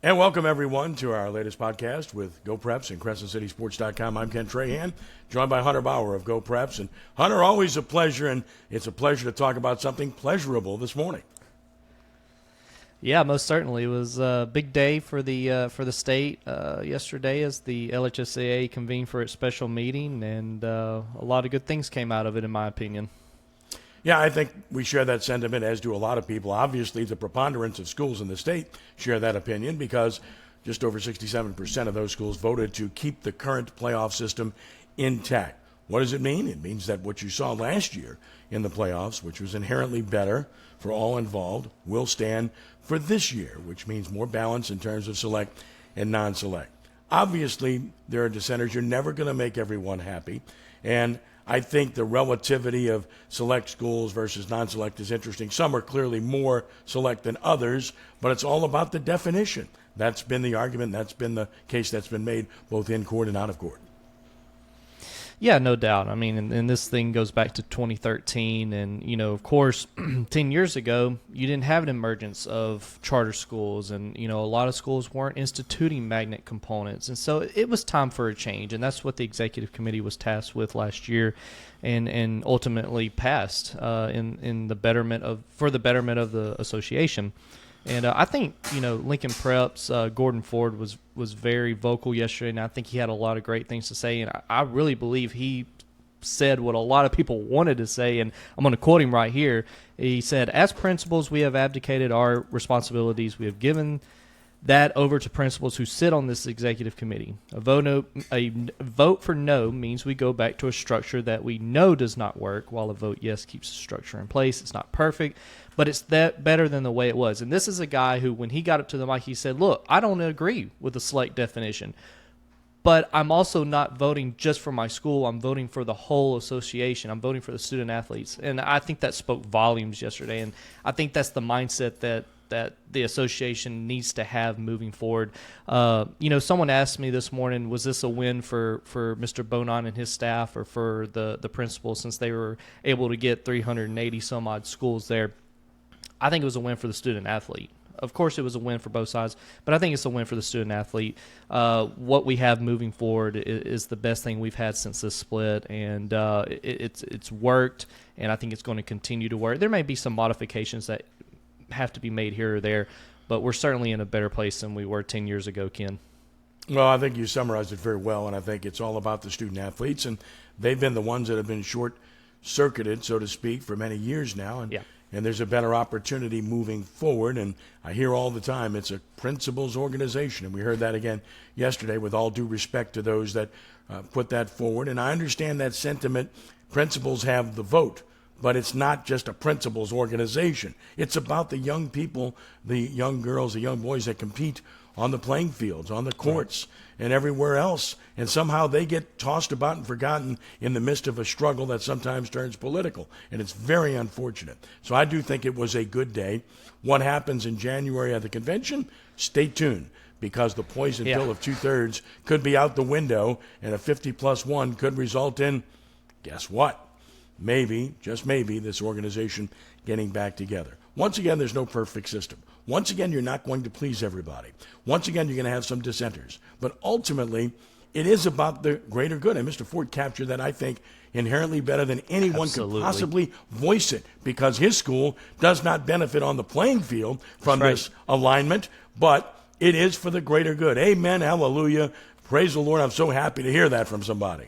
And welcome, everyone, to our latest podcast with GeauxPreps and CrescentCitySports.com. I'm Ken Trahan, joined by Hunter Bauer of GeauxPreps. And Hunter, always a pleasure, and it's a pleasure to talk about something pleasurable this morning. Yeah, most certainly. It was a big day for the state yesterday as the LHSAA convened for its special meeting, and a lot of good things came out of it, in my opinion. Yeah, I think we share that sentiment, as do a lot of people. Obviously, the preponderance of schools in the state share that opinion because just over 67% of those schools voted to keep the current playoff system intact. What does it mean? It means that what you saw last year in the playoffs, which was inherently better for all involved, will stand for this year, which means more balance in terms of select and non-select. Obviously, there are dissenters. You're never going to make everyone happy. And I think the relativity of select schools versus non-select is interesting. Some are clearly more select than others, but it's all about the definition. That's been the argument. That's been the case that's been made both in court and out of court. Yeah, no doubt. I mean, and this thing goes back to 2013. And, of course, 10 years ago, you didn't have an emergence of charter schools. And, a lot of schools weren't instituting magnet components. And so it was time for a change. And that's what the executive committee was tasked with last year and ultimately passed in the betterment of the association. And I think, Lincoln Prep's Gordon Ford was very vocal yesterday, and I think he had a lot of great things to say. And I really believe he said what a lot of people wanted to say, and I'm going to quote him right here. He said, "As principals, we have abdicated our responsibilities. We have given that over to principals who sit on this executive committee. A vote for no means we go back to a structure that we know does not work, while a vote yes keeps the structure in place. It's not perfect, but it's that better than the way it was." And this is a guy who, when he got up to the mic, he said, "Look, I don't agree with the select definition, but I'm also not voting just for my school. I'm voting for the whole association. I'm voting for the student athletes." And I think that spoke volumes yesterday, and I think that's the mindset that the association needs to have moving forward. Someone asked me this morning, was this a win for Mr. Bonon and his staff or for the principal, since they were able to get 380 some odd schools there? I think it was a win for the student athlete. Of course, it was a win for both sides, but I think it's a win for the student athlete. What we have moving forward is the best thing we've had since this split, and it's worked, and I think it's going to continue to work. There may be some modifications that have to be made here or there, but we're certainly in a better place than we were 10 years ago, Ken. Well, I think you summarized it very well, and I think it's all about the student athletes, and they've been the ones that have been short-circuited, so to speak, for many years now, and there's a better opportunity moving forward. And I hear all the time it's a principals organization, and we heard that again yesterday, with all due respect to those that put that forward. And I understand that sentiment. Principals have the vote. But it's not just a principals organization. It's about the young people, the young girls, the young boys that compete on the playing fields, on the courts, and everywhere else. And somehow they get tossed about and forgotten in the midst of a struggle that sometimes turns political. And it's very unfortunate. So I do think it was a good day. What happens in January at the convention? Stay tuned, because the poison pill of 2/3 could be out the window, and a 50+1 could result in, guess what? Maybe, just maybe, this organization getting back together. Once again, there's no perfect system. Once again, you're not going to please everybody. Once again, you're going to have some dissenters. But ultimately, it is about the greater good. And Mr. Ford captured that, I think, inherently better than anyone could possibly voice it, because his school does not benefit on the playing field from this alignment, but it is for the greater good. Amen, hallelujah, praise the Lord. I'm so happy to hear that from somebody.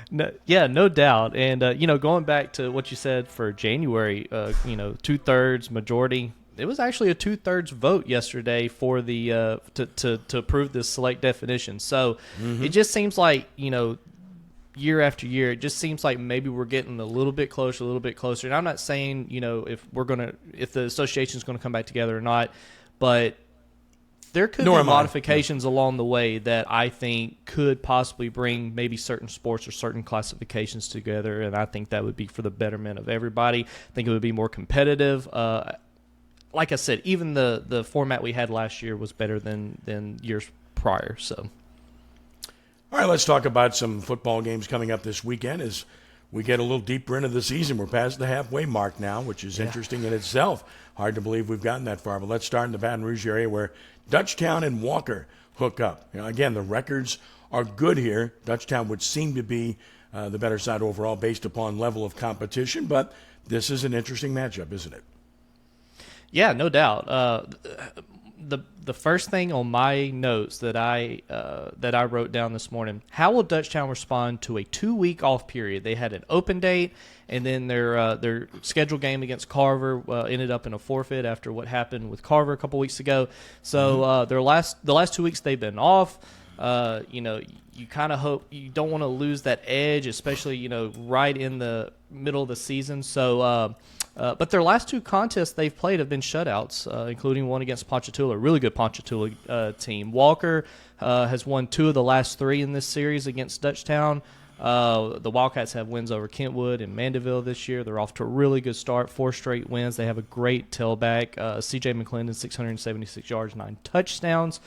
No doubt. And, going back to what you said for January, 2/3 majority, it was actually a 2/3 vote yesterday for the to approve this select definition. So it just seems like, year after year, it just seems like maybe we're getting a little bit closer. And I'm not saying, if the association is going to come back together or not, but there could be modifications along the way that I think could possibly bring maybe certain sports or certain classifications together, and I think that would be for the betterment of everybody. I think it would be more competitive. Like I said, even the format we had last year was better than years prior. So, all right, let's talk about some football games coming up this weekend as we get a little deeper into the season. We're past the halfway mark now, which is interesting in itself. Hard to believe we've gotten that far. But let's start in the Baton Rouge area where Dutchtown and Walker hook up. Again, the records are good here. Dutchtown would seem to be the better side overall based upon level of competition, but this is an interesting matchup, isn't it? Yeah, no doubt. The first thing on my notes that I wrote down this morning: how will Dutchtown respond to a 2-week off period? They had an open date, and then their scheduled game against Carver ended up in a forfeit after what happened with Carver a couple weeks ago. So the last 2 weeks they've been off. You kind of hope you don't want to lose that edge, especially right in the middle of the season. So. But their last 2 contests they've played have been shutouts, including one against Ponchatoula, a really good Ponchatoula team. Walker has won 2 of the last 3 in this series against Dutchtown. The Wildcats have wins over Kentwood and Mandeville this year. They're off to a really good start, 4 straight wins. They have a great tailback, C.J. McClendon, 676 yards, 9 touchdowns.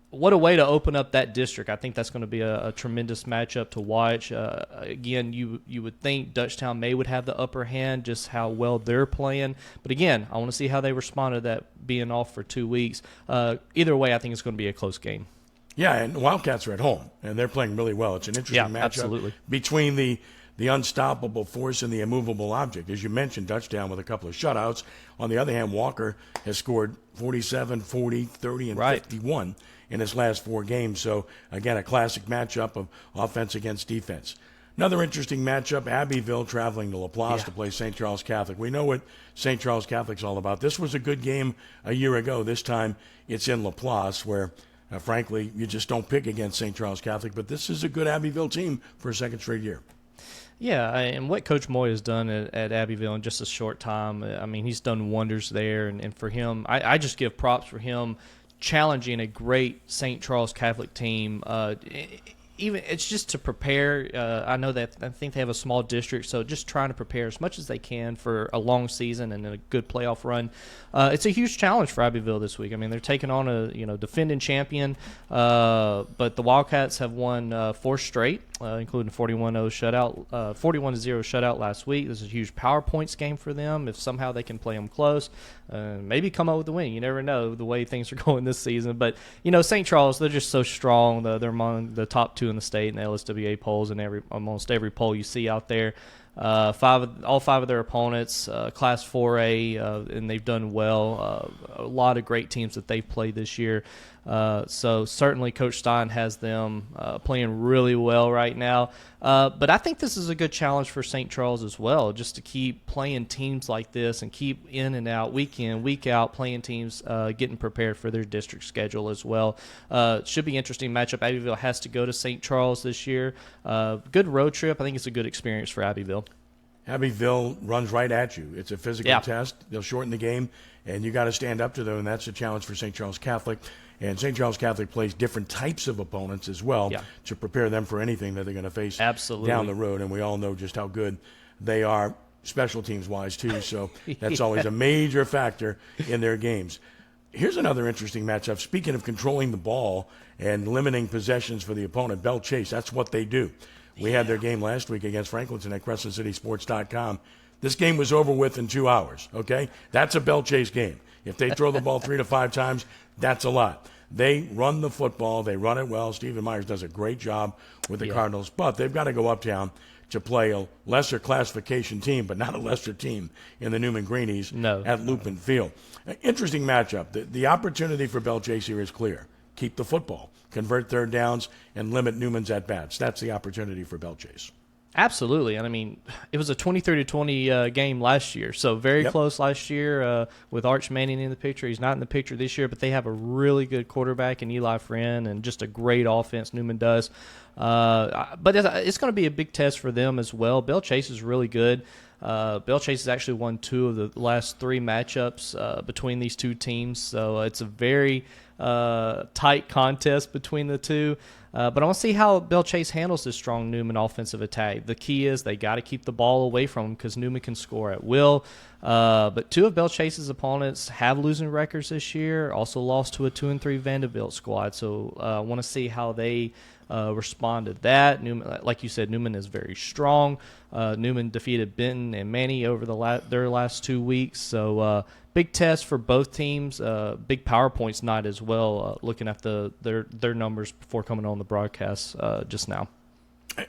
What a way to open up that district. I think that's going to be a tremendous matchup to watch. Again, you would think Dutchtown would have the upper hand, just how well they're playing. But again, I want to see how they respond to that being off for 2 weeks. Either way, I think it's going to be a close game. Yeah, and the Wildcats are at home, and they're playing really well. It's an interesting matchup absolutely. Between the unstoppable force and the immovable object. As you mentioned, Dutchtown with a couple of shutouts. On the other hand, Walker has scored 47, 40, 30, and 51 in his last 4 games. So, again, a classic matchup of offense against defense. Another interesting matchup, Abbeville traveling to LaPlace to play St. Charles Catholic. We know what St. Charles Catholic's all about. This was a good game a year ago. This time it's in LaPlace where, frankly, you just don't pick against St. Charles Catholic. But this is a good Abbeville team for a second straight year. Yeah, and what Coach Moy has done at Abbeville in just a short time, I mean, he's done wonders there. And for him, I just give props for him challenging a great St. Charles Catholic team. Even it's just to prepare. I know that I think they have a small district, so just trying to prepare as much as they can for a long season and a good playoff run. It's a huge challenge for Abbeville this week. I mean, they're taking on a defending champion, but the Wildcats have won 4 straight, including 41-0 shutout, 41-0 shutout last week. This is a huge power points game for them. If somehow they can play them close, maybe come up with a win. You never know the way things are going this season. But St. Charles, they're just so strong. They're among the top 2 in the state in the LSWA polls and almost every poll you see out there. All 5 of their opponents, Class 4A, and they've done well. A lot of great teams that they've played this year. So certainly Coach Stein has them playing really well right now. But I think this is a good challenge for St. Charles as well, just to keep playing teams like this and keep in and out, week in, week out, playing teams, getting prepared for their district schedule as well. Should be an interesting matchup. Abbeville has to go to St. Charles this year. Good road trip. I think it's a good experience for Abbeville. Abbeville runs right at you. It's a physical test. They'll shorten the game, and you got to stand up to them, and that's a challenge for St. Charles Catholic. And St. Charles Catholic plays different types of opponents as well to prepare them for anything that they're going to face down the road. And we all know just how good they are special teams-wise, too. So that's always a major factor in their games. Here's another interesting matchup. Speaking of controlling the ball and limiting possessions for the opponent, Belle Chase, that's what they do. We had their game last week against Franklinton at CrescentCitySports.com. This game was over with in 2 hours, okay? That's a Belle Chase game. If they throw the ball 3 to 5 times, that's a lot. They run the football. They run it well. Stephen Myers does a great job with the Cardinals, but they've got to go uptown to play a lesser classification team, but not a lesser team in the Newman Greenies at Lupin Field. Interesting matchup. The opportunity for Belle Chase here is clear. Keep the football, convert third downs, and limit Newman's at-bats. That's the opportunity for Belle Chase. Absolutely. And I mean, it was a 23-20 game last year, so very close last year with Arch Manning in the picture. He's not in the picture this year, but they have a really good quarterback in Eli Friend and just a great offense, Newman does. But it's going to be a big test for them as well. Belle Chase is really good. Belle Chase has actually won 2 of the last 3 matchups between these 2 teams, so it's a very tight contest between the two. But I want to see how Belle Chase handles this strong Newman offensive attack. The key is they got to keep the ball away from them because Newman can score at will. But two of Belle Chase's opponents have losing records this year, also lost to a 2-3 Vanderbilt squad. So I want to see how they respond to that. Newman, like you said, Newman is very strong. Newman defeated Benton and Manny over their last 2 weeks. So big test for both teams. Big PowerPoints night as well, looking at their numbers before coming on the broadcast just now.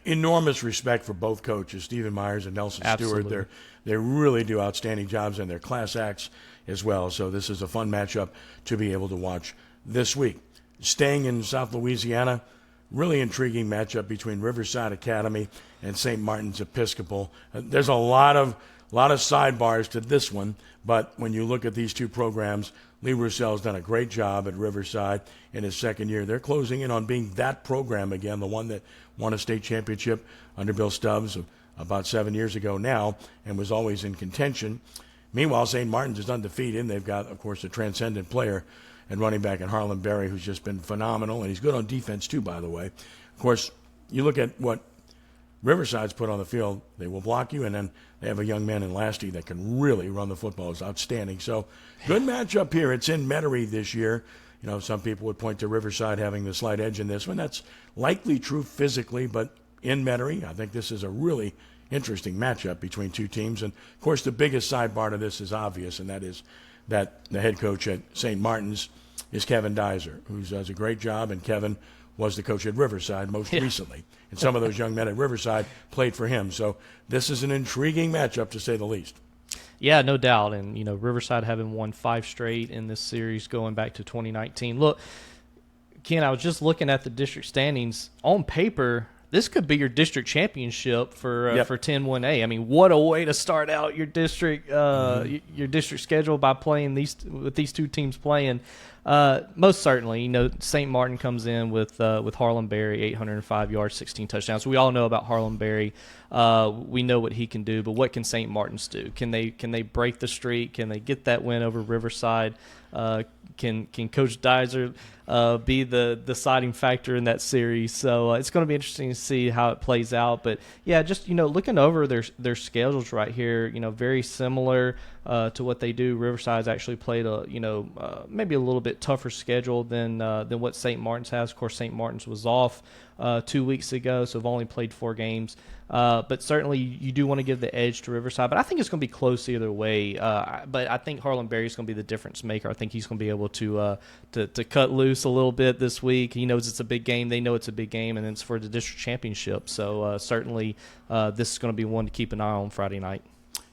Enormous respect for both coaches, Stephen Myers and Nelson Absolutely. Stewart. They really do outstanding jobs, and they're class acts as well. So this is a fun matchup to be able to watch this week. Staying in South Louisiana, really intriguing matchup between Riverside Academy and St. Martin's Episcopal. There's a lot of sidebars to this one, but when you look at these two programs, Lee Roussel's done a great job at Riverside in his second year. They're closing in on being that program again, the one that won a state championship under Bill Stubbs about 7 years ago now and was always in contention. Meanwhile, St. Martin's is undefeated, and they've got, of course, a transcendent player and running back in Harlan Berry, who's just been phenomenal, and he's good on defense too, by the way. Of course, you look at what Riverside's put on the field, they will block you, and then they have a young man in Lasty that can really run the football. It's outstanding. So good matchup here. It's in Metairie this year. You know, some people would point to Riverside having the slight edge in this one. That's likely true physically, but in Metairie, I think this is a really interesting matchup between two teams. And, of course, the biggest sidebar to this is obvious, and that is that the head coach at St. Martin's is Kevin Dizer, who does a great job, and Kevin was the coach at Riverside most recently. And some of those young men at Riverside played for him. So this is an intriguing matchup, to say the least. Yeah, no doubt. And, you know, Riverside having won 5 straight in this series going back to 2019. Look, Ken, I was just looking at the district standings. On paper, this could be your district championship for 10-1A. I mean, what a way to start out your district schedule by playing with these two teams playing. Most certainly, you know, St. Martin comes in with Harlan Berry, 805 yards, 16 touchdowns. We all know about Harlan Berry. We know what he can do, but what can St. Martin's do? Can they break the streak? Can they get that win over Riverside? Can Coach Dizer be the deciding factor in that series? So it's going to be interesting to see how it plays out. But yeah, just, you know, looking over their schedules right here, you know, very similar to what they do. Riverside's actually played maybe a little bit tougher schedule than what St. Martin's has. Of course, St. Martin's was off 2 weeks ago, so have only played 4 games. But certainly you do want to give the edge to Riverside. But I think it's going to be close either way. But I think Harlan Berry is going to be the difference maker. I think he's going to be able to cut loose a little bit this week. He knows it's a big game. They know it's a big game, and it's for the district championship. So certainly this is going to be one to keep an eye on Friday night.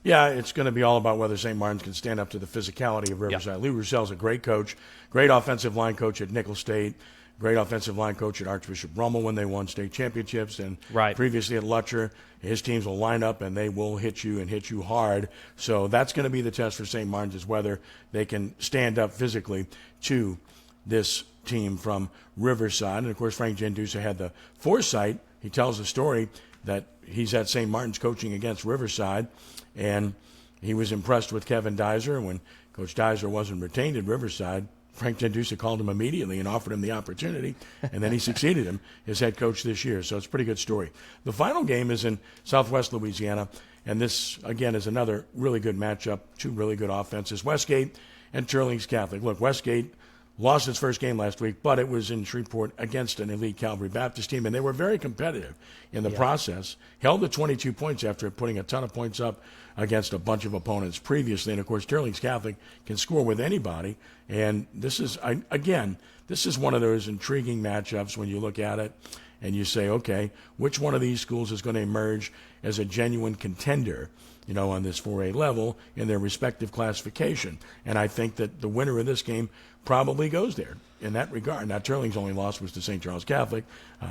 Yeah, it's going to be all about whether St. Martin's can stand up to the physicality of Riverside. Yep. Lee Roussel's a great coach, great offensive line coach at Nicholls State, great offensive line coach at Archbishop Rummel when they won state championships, and previously at Lutcher. His teams will line up and they will hit you and hit you hard. So that's going to be the test for St. Martin's, is whether they can stand up physically to this team from Riverside. And, of course, Frank Gendusa had the foresight. He tells the story that he's at St. Martin's coaching against Riverside, and he was impressed with Kevin Dizer. When Coach Dizer wasn't retained at Riverside, Frank Gendusa called him immediately and offered him the opportunity, and then he succeeded him as head coach this year. So it's a pretty good story. The final game is in Southwest Louisiana, and this, again, is another really good matchup, two really good offenses, Westgate and Turlings Catholic. Look, Westgate lost its first game last week, but it was in Shreveport against an elite Calvary Baptist team, and they were very competitive in the process. Held to 22 points after putting a ton of points up against a bunch of opponents previously. And, of course, Turlings Catholic can score with anybody. And this is, again, this is one of those intriguing matchups when you look at it and you say, okay, which one of these schools is going to emerge as a genuine contender, you know, on this 4A level in their respective classification. And I think that the winner of this game probably goes there in that regard. Now, Turling's only loss was to St. Charles Catholic.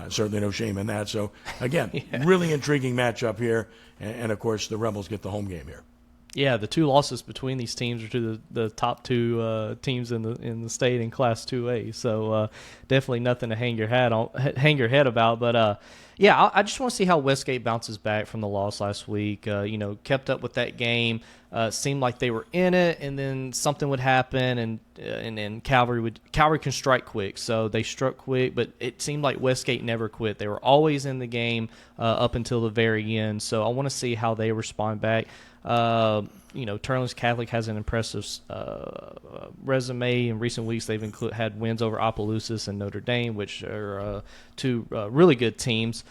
Certainly no shame in that. So, again, really intriguing matchup here. And, of course, the Rebels get the home game here. Yeah, the two losses between these teams are to the top two teams in the state in Class 2A. So definitely nothing to hang your head about. But yeah, I just want to see how Westgate bounces back from the loss last week. Kept up with that game. Seemed like they were in it, and then something would happen, and then Calvary can strike quick. So they struck quick, but it seemed like Westgate never quit. They were always in the game up until the very end. So I want to see how they respond back. Turling's Catholic has an impressive resume. In recent weeks, they've had wins over Opelousas and Notre Dame, which are two really good teams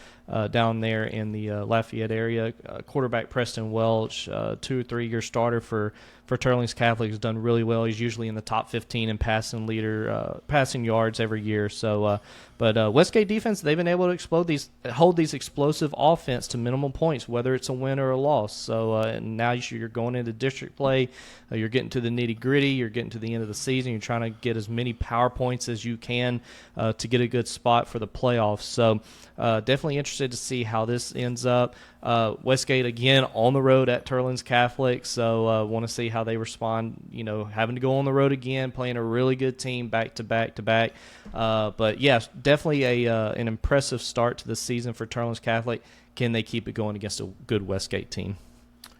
down there in the Lafayette area. Quarterback Preston Welch, 2 or 3 year starter for Turling's Catholic, has done really well. He's usually in the top 15 in passing yards every year. So, but Westgate defense, they've been able to hold these explosive offense to minimum points, whether it's a win or a loss. So and now you're going into district play. You're getting to the nitty gritty. You're getting to the end of the season. You're trying to get as many power points as you can to get a good spot for the playoffs. So definitely interested to see how this ends up. Westgate again on the road at Turling's Catholic, so want to see how they respond. Having to go on the road again, playing a really good team back to back to back. But yes, definitely an impressive start to the season for Turling's Catholic. Can they keep it going against a good Westgate team?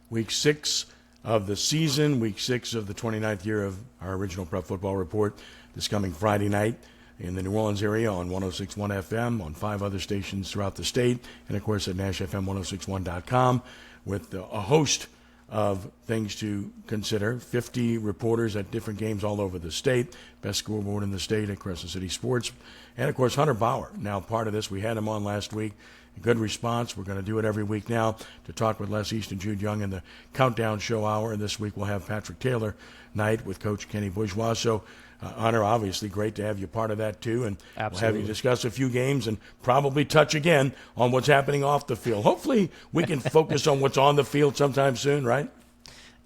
Week 6 of the season, week 6 of the 29th year of our original Prep Football Report, this coming Friday night in the New Orleans area on 106.1 FM, on 5 other stations throughout the state, and of course at NashFM1061.com, with a host of things to consider. 50 reporters at different games all over the state, best scoreboard in the state at Crescent City Sports, and of course Hunter Bauer, now part of this. We had him on last week. Good response. We're going to do it every week now to talk with Les East and Jude Young in the Countdown Show Hour. And this week we'll have Patrick Taylor night with Coach Kenny Bourgeois. So, Hunter, obviously great to have you part of that too. And Absolutely. We'll have you discuss a few games and probably touch again on what's happening off the field. Hopefully we can focus on what's on the field sometime soon, right?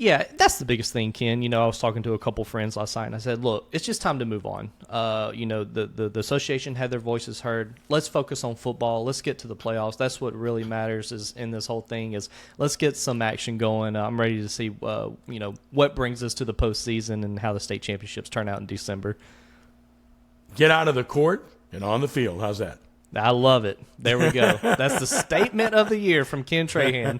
Yeah, that's the biggest thing, Ken. I was talking to a couple friends last night, and I said, look, it's just time to move on. The association had their voices heard. Let's focus on football. Let's get to the playoffs. That's what really matters is in this whole thing is let's get some action going. I'm ready to see, what brings us to the postseason and how the state championships turn out in December. Get out of the court and on the field. How's that? I love it. There we go. That's the statement of the year from Ken Trahan.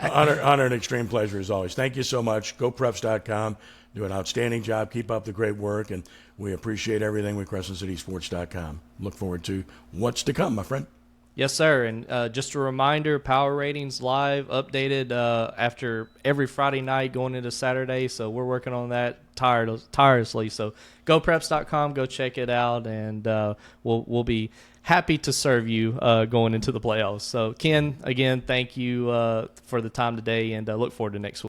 Honor and extreme pleasure as always. Thank you so much. GeauxPreps.com. Do an outstanding job. Keep up the great work, and we appreciate everything with CrescentCitySports.com. Look forward to what's to come, my friend. Yes, sir. And just a reminder, Power Ratings live, updated after every Friday night going into Saturday. So we're working on that tirelessly. So GeauxPreps.com, go check it out, and we'll be happy to serve you going into the playoffs. So, Ken, again, thank you for the time today, and look forward to next week.